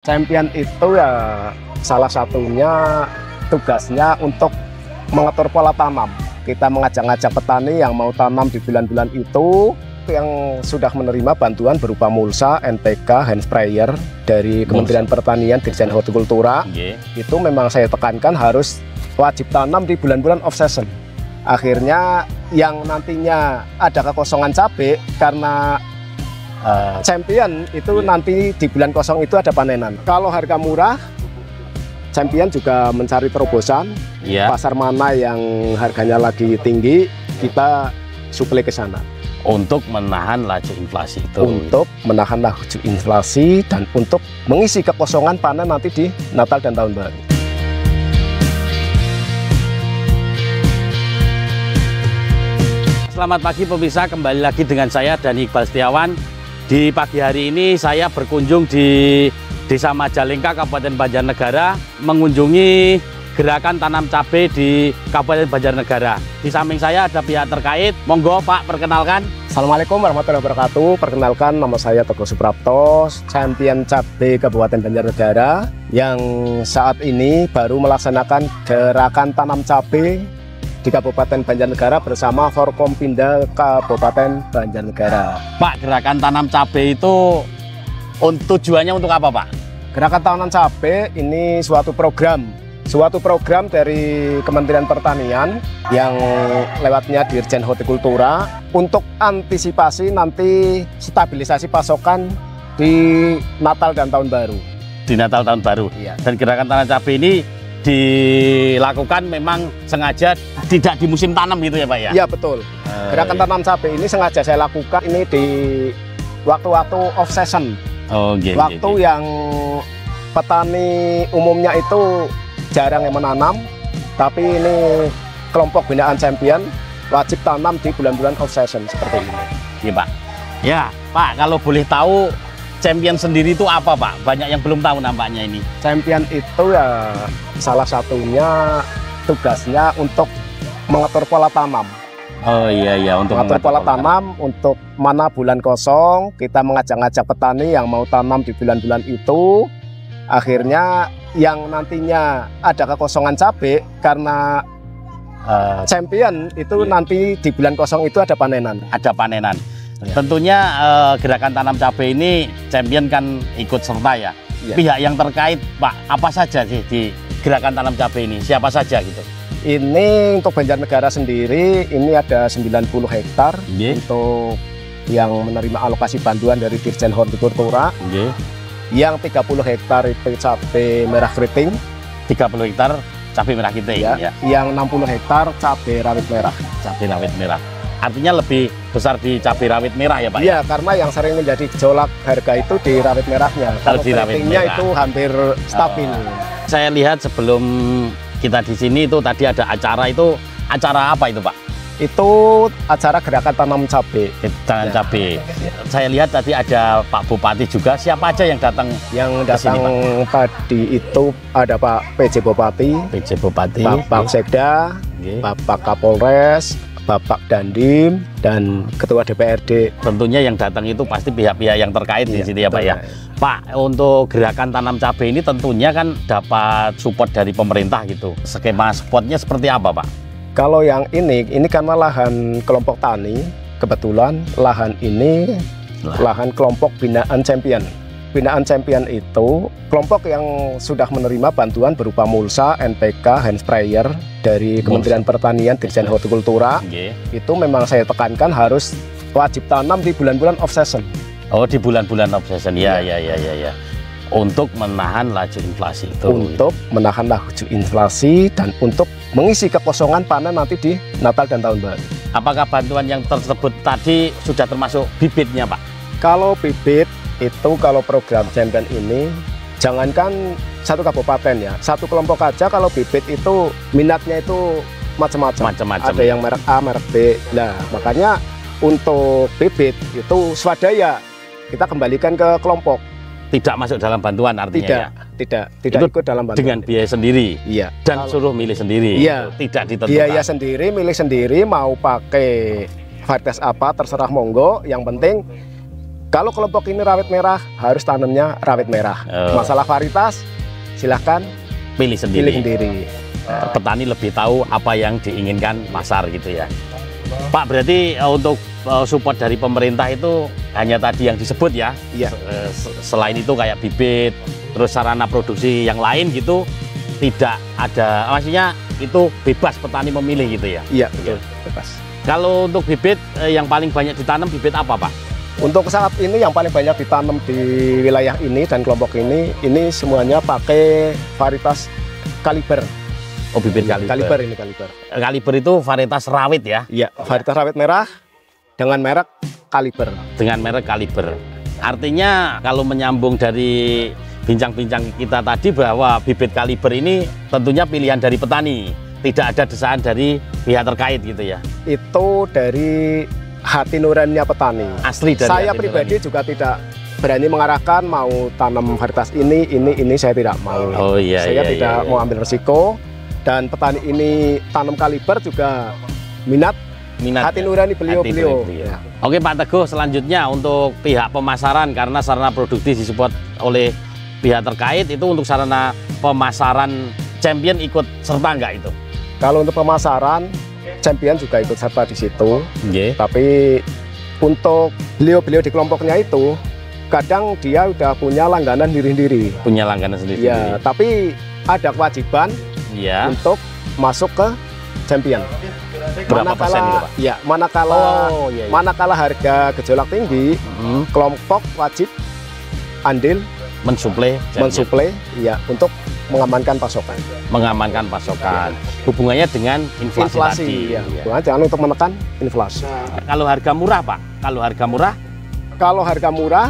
Champion itu ya salah satunya tugasnya untuk mengatur pola tanam. Kita mengajak-ngajak petani yang mau tanam di bulan-bulan itu, yang sudah menerima bantuan berupa mulsa, NPK, hand sprayer dari Kementerian Pertanian, Dirjen Hortikultura. Itu memang saya tekankan harus wajib tanam di bulan-bulan off season. Akhirnya yang nantinya ada kekosongan cabai karena Champion itu nanti di bulan kosong itu ada panenan. Kalau harga murah, Champion juga mencari terobosan. Pasar mana yang harganya lagi tinggi, kita suplai ke sana. Untuk menahan laju inflasi itu. Untuk menahan laju inflasi dan untuk mengisi kekosongan panen nanti di Natal dan Tahun Baru. Selamat pagi pemirsa, kembali lagi dengan saya Dani Iqbal Setiawan. Di pagi hari ini saya berkunjung di Desa Majalengka, Kabupaten Banjarnegara, mengunjungi gerakan tanam cabai di Kabupaten Banjarnegara. Di samping saya ada pihak terkait. Monggo Pak, perkenalkan. Assalamualaikum warahmatullahi wabarakatuh. Perkenalkan, nama saya Teguh Suprapto, Champion Cabai Kabupaten Banjarnegara, yang saat ini baru melaksanakan gerakan tanam cabai di Kabupaten Banjarnegara bersama Forkompinda Kabupaten Banjarnegara. Pak, gerakan tanam cabai itu tujuannya untuk apa, Pak? Gerakan tanam cabai ini suatu program dari Kementerian Pertanian yang lewatnya Dirjen Hortikultura untuk antisipasi nanti stabilisasi pasokan di Natal dan Tahun Baru. Di Natal Tahun Baru. Iya. Dan gerakan tanam cabai ini dilakukan memang sengaja tidak di musim tanam gitu ya Pak ya? Iya betul. Gerakan tanam cabai ini sengaja saya lakukan ini di waktu-waktu off season. Waktu yang petani umumnya itu jarang yang menanam, tapi ini kelompok binaan Champion wajib tanam di bulan-bulan off season seperti ini. Iya Pak. Ya Pak, kalau boleh tahu Champion sendiri itu apa Pak? Banyak yang belum tahu nampaknya ini. Champion itu ya salah satunya tugasnya untuk mengatur pola tanam. Oh iya, untuk mengatur pola tanam. Untuk mana bulan kosong, kita mengajak-ngajak petani yang mau tanam di bulan-bulan itu. Akhirnya yang nantinya ada kekosongan cabai karena Champion itu nanti di bulan kosong itu ada panenan. Ada panenan. Ya. Tentunya gerakan tanam cabai ini Champion kan ikut serta ya. Pihak yang terkait Pak, apa saja sih di gerakan tanam cabai ini? Siapa saja gitu? Ini untuk Banjarnegara sendiri ini ada 90 hektar untuk yang menerima alokasi bantuan dari Dirjen Hortikultura. Yang 30 hektar itu cabai merah keriting. 30 hektar cabai merah keriting ya. Yang 60 hektar cabai rawit merah. Cabai rawit merah. Artinya lebih besar di cabai rawit merah ya Pak? Iya, karena yang sering menjadi gejolak harga itu di rawit merahnya. Kalau di rawit merah itu hampir stabil. Saya lihat sebelum kita di sini itu tadi ada acara apa itu Pak? Itu acara gerakan tanam cabai. Tanam cabai. Saya lihat tadi ada Pak Bupati juga. Siapa aja yang datang? Yang datang tadi itu ada Pak PJ Bupati, Pak Sekda, Bapak Kapolres, Bapak Dandim, dan Ketua DPRD. Tentunya yang datang itu pasti pihak-pihak yang terkait di sini ya Pak ya. Pak, untuk gerakan tanam cabai ini tentunya kan dapat support dari pemerintah gitu. Skema supportnya seperti apa Pak? Kalau yang ini karena lahan kelompok tani, kebetulan lahan ini lahan kelompok binaan Champion. Binaan Champion itu kelompok yang sudah menerima bantuan berupa mulsa, NPK, hand sprayer dari Kementerian Pertanian, Dirjen Hortikultura. Itu memang saya tekankan harus wajib tanam di bulan-bulan off season. Oh, di bulan-bulan off season. Ya. Untuk menahan laju inflasi itu. Untuk menahan laju inflasi dan untuk mengisi kekosongan panen nanti di Natal dan Tahun Baru. Apakah bantuan yang tersebut tadi sudah termasuk bibitnya Pak? Kalau bibit itu, kalau program Champion ini jangankan satu kabupaten ya, satu kelompok aja kalau bibit itu minatnya itu macam-macam. Ada yang merek A, merek B. Nah, makanya untuk bibit itu swadaya kita kembalikan ke kelompok. Tidak masuk dalam bantuan artinya? Tidak ikut dalam bantuan. Dengan biaya sendiri? Iya. Dan suruh milih sendiri? Iya. Tidak ditentukan? Biaya sendiri, milih sendiri, mau pakai varietas apa terserah monggo. Yang penting Kalau kelompok ini rawit merah, harus tanamnya rawit merah. Masalah varietas, silahkan pilih sendiri. Petani lebih tahu apa yang diinginkan pasar gitu ya. Pak, berarti untuk support dari pemerintah itu hanya tadi yang disebut ya? Iya. Selain itu kayak bibit, terus sarana produksi yang lain gitu, tidak ada, maksudnya itu bebas petani memilih gitu ya? Iya, betul, bebas. Kalau untuk bibit, yang paling banyak ditanam bibit apa, Pak? Untuk saat ini yang paling banyak ditanam di wilayah ini dan kelompok ini semuanya pakai varietas kaliber. Oh, bibit kaliber. Ini kaliber. Kaliber itu varietas rawit ya? Iya, varietas rawit merah dengan merek kaliber. Dengan merek kaliber. Artinya kalau menyambung dari bincang-bincang kita tadi bahwa bibit kaliber ini tentunya pilihan dari petani, tidak ada desakan dari pihak terkait gitu ya? Itu dari hati nuraninya petani. Asli dari saya pribadi juga tidak berani mengarahkan mau tanam varietas ini saya tidak mau. Oh iya. Saya tidak mau ambil resiko. Dan petani ini tanam kaliber juga minat hati nurani beliau. Ya. Oke Pak Teguh, selanjutnya untuk pihak pemasaran, karena sarana produksi disupport oleh pihak terkait, itu untuk sarana pemasaran Champion ikut serta enggak itu? Kalau untuk pemasaran Champion juga ikut serta di situ. Okay. Tapi untuk beliau di kelompoknya itu kadang dia udah punya langganan sendiri. Punya langganan sendiri. Ya, tapi ada kewajiban untuk masuk ke Champion. Berapa persen itu, Pak? Ya, manakala harga gejolak tinggi, kelompok wajib andil mensuplai ya untuk mengamankan pasokan. Hubungannya dengan inflasi tadi. Ya. Jangan untuk menekan inflasi. Kalau harga murah, Pak? Kalau harga murah,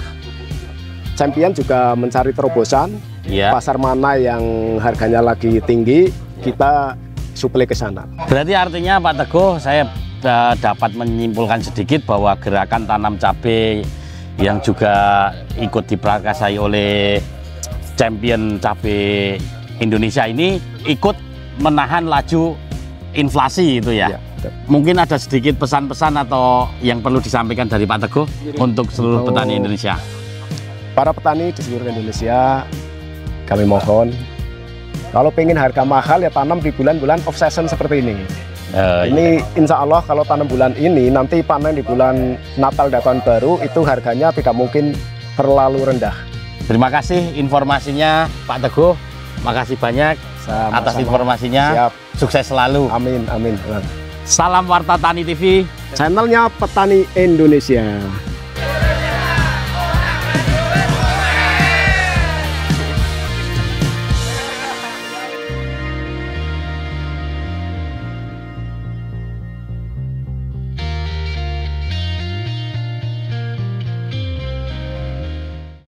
Champion juga mencari terobosan. Ya. Pasar mana yang harganya lagi tinggi, kita suplai ke sana. Berarti artinya Pak Teguh, saya dapat menyimpulkan sedikit bahwa gerakan tanam cabai yang juga ikut diprakarsai oleh Champion Cabai Indonesia ini ikut menahan laju inflasi itu ya. Mungkin ada sedikit pesan-pesan atau yang perlu disampaikan dari Pak Teguh untuk seluruh petani Indonesia. Para petani di seluruh Indonesia, kami mohon, kalau pengen harga mahal ya tanam di bulan-bulan off season seperti ini. Ini insya Allah kalau tanam bulan ini, nanti panen di bulan Natal dan Tahun Baru, itu harganya tidak mungkin terlalu rendah. Terima kasih informasinya Pak Teguh, makasih banyak atas informasinya. Siap. Sukses selalu. Amin. Salam Warta Tani TV, channelnya Petani Indonesia.